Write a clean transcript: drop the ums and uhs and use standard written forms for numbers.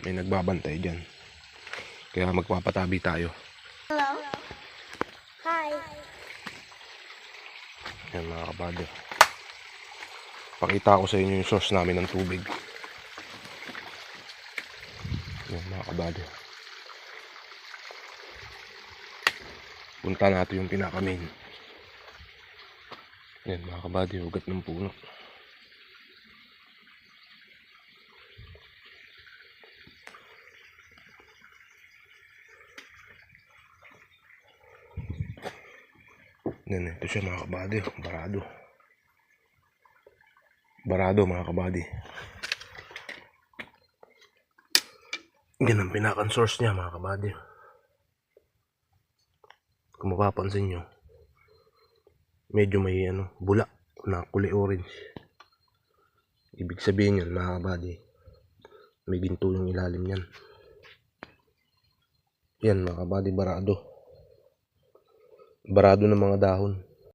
May nagbabantay dyan. Kaya magpapatabi tayo. Hello. Hi. Yan mga kabady. Pakita ko sa inyo yung source namin ng tubig. Yan mga kabady. Punta natin yung pinaka-main. Yan mga kabady, ugat ng puno. Yan, ito siya mga kabady. Barado mga kabady. Yan ang pinakan source niya mga kabady. Kung mapapansin nyo, medyo may bula na kulay orange. Ibig sabihin yan mga kabady, may ginto yung ilalim yan. Yan mga kabady, barado ng mga dahon.